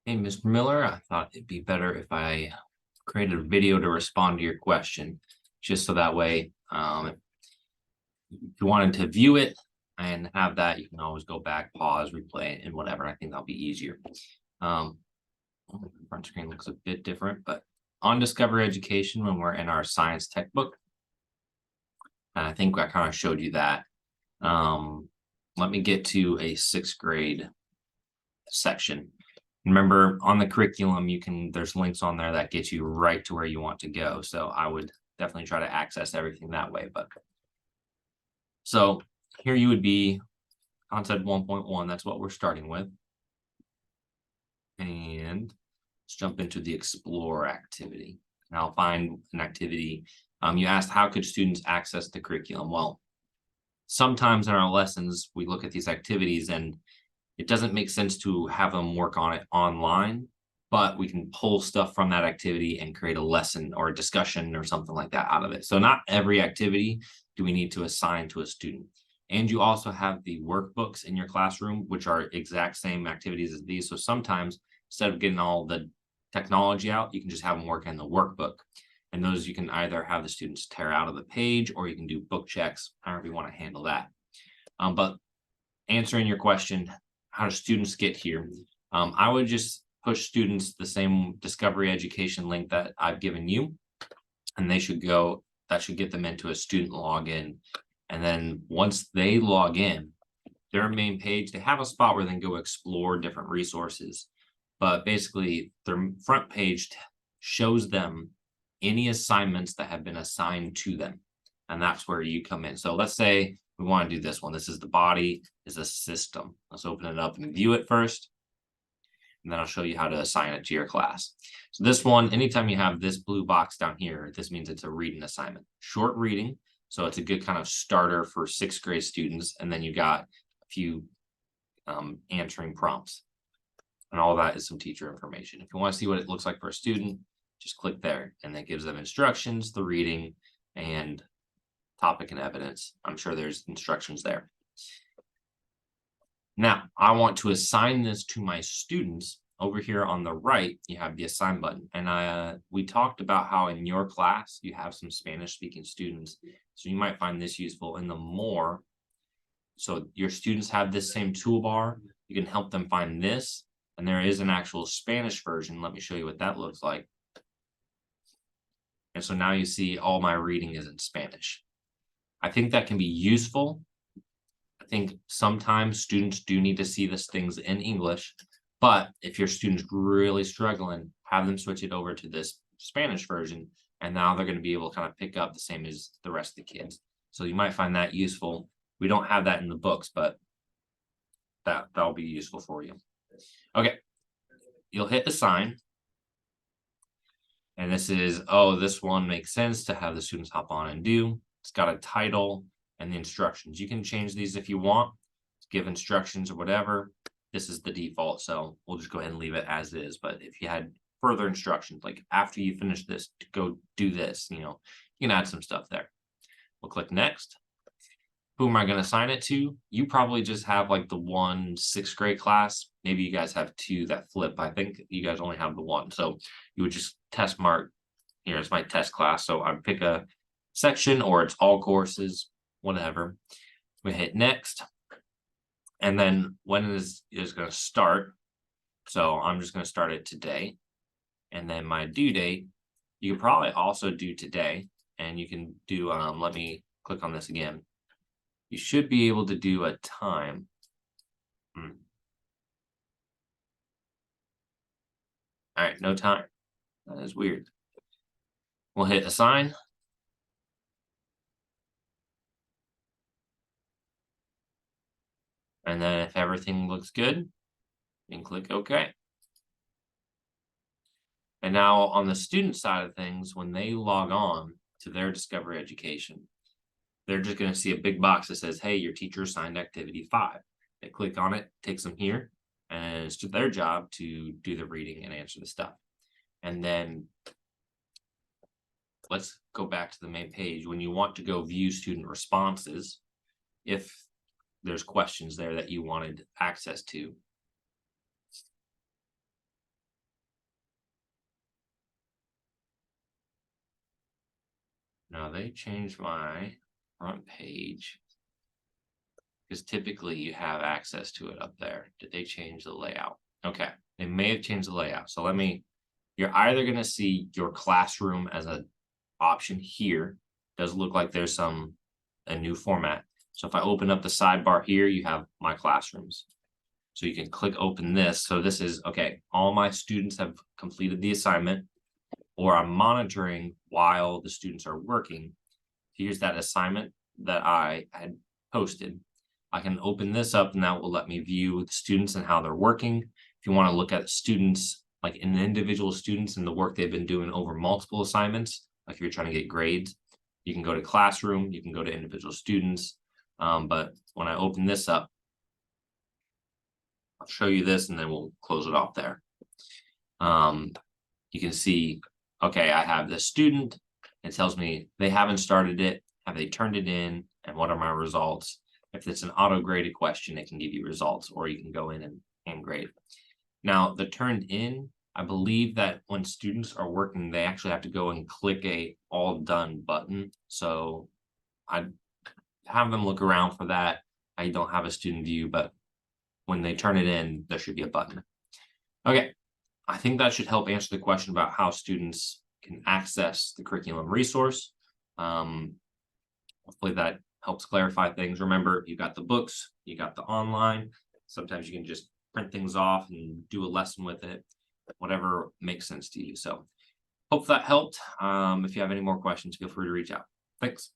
Hey, Mr. Miller, I thought it'd be better if I created a video to respond to your question, just so that way, if you wanted to view it and have that, you can always go back, pause, replay it, and whatever. I think that'll be easier. Um, the front screen looks a bit different, but on Discovery Education, when we're in our science tech book, and I think I kind of showed you that. Um, Let me get to a sixth grade section. Remember, on the curriculum, there's links on there that get you right to where you want to go. So I would definitely try to access everything that way. But so here you would be concept 1.1. That's what we're starting with. And let's jump into the explore activity. And I'll find an activity. You asked, how could students access the curriculum? Well, sometimes in our lessons, we look at these activities and it doesn't make sense to have them work on it online, but we can pull stuff from that activity and create a lesson or a discussion or something like that out of it. So not every activity do we need to assign to a student. And you also have the workbooks in your classroom, which are exact same activities as these. So sometimes instead of getting all the technology out, you can just have them work in the workbook. And those you can either have the students tear out of the page or you can do book checks, however you want to handle that. But answering your question, how do students get here? I would just push students the same Discovery Education link that I've given you, and that should get them into a student login. And then once they log in, their main page, they have a spot where they can go explore different resources. But basically, their front page shows them any assignments that have been assigned to them. And that's where you come in. So let's say we want to do this one. This is the body, is a system. Let's open it up and view it first. And then I'll show you how to assign it to your class. So this one, anytime you have this blue box down here, this means it's a reading assignment. Short reading. So it's a good kind of starter for sixth grade students. And then you got a few answering prompts. And all that is some teacher information. If you want to see what it looks like for a student, just click there. And that gives them instructions, the reading, and topic and evidence. I'm sure there's instructions there. Now, I want to assign this to my students. Over here on the right, you have the assign button. And we talked about how in your class, you have some Spanish speaking students. So you might find this useful in the more. So your students have this same toolbar. You can help them find this. And there is an actual Spanish version. Let me show you what that looks like. And so now you see all my reading is in Spanish. I think that can be useful. I think sometimes students do need to see these things in English, but if your student's really struggling, have them switch it over to this Spanish version, and now they're going to be able to kind of pick up the same as the rest of the kids. So you might find that useful. We don't have that in the books, but that'll be useful for you. Okay, you'll hit assign. And this is, this one makes sense to have the students hop on and do. It's got a title and the instructions. You can change these if you want, give instructions or whatever. This is the default, so we'll just go ahead and leave it as is. But if you had further instructions, like after you finish this, to go do this, you can add some stuff there. We'll click next. Who am I going to assign it to? You probably just have like the one sixth grade class. Maybe you guys have two that flip. I think you guys only have the one. So you would just test mark, here's my test class. So I pick a section or it's all courses, whatever. We hit next. And then when is going to start. So I'm just going to start it today. And then my due date, you can probably also do today. And you can do, let me click on this again. You should be able to do a time. All right, no time. That is weird. We'll hit assign. And then if everything looks good, you can click OK. And now on the student side of things, when they log on to their Discovery Education, they're just going to see a big box that says, hey, your teacher assigned activity 5. They click on it, takes them here, and it's their job to do the reading and answer the stuff. And then let's go back to the main page. When you want to go view student responses, if there's questions there that you wanted access to, Now they changed my front page. Because typically you have access to it up there. Did they change the layout? Okay, they may have changed the layout. So you're either gonna see your classroom as an option here. Does look like there's a new format. So if I open up the sidebar here, you have my classrooms. So you can click open this. So this is, okay, all my students have completed the assignment, or I'm monitoring while the students are working. Here's that assignment that I had posted. I can open this up and that will let me view the students and how they're working. If you want to look at students, like in individual students and the work they've been doing over multiple assignments, like if you're trying to get grades, you can go to classroom, you can go to individual students. But when I open this up, I'll show you this and then we'll close it off there. You can see, okay, I have this student. It tells me they haven't started it. Have they turned it in? And what are my results? If it's an auto-graded question, it can give you results, or you can go in and grade. Now, the turned in, I believe that when students are working, they actually have to go and click a all done button. So I have them look around for that. I don't have a student view, but when they turn it in, there should be a button. Okay, I think that should help answer the question about how students can access the curriculum resource. Hopefully that helps clarify things. Remember, you got the books, you got the online. Sometimes you can just print things off and do a lesson with it, whatever makes sense to you. So hope that helped. If you have any more questions, feel free to reach out. Thanks.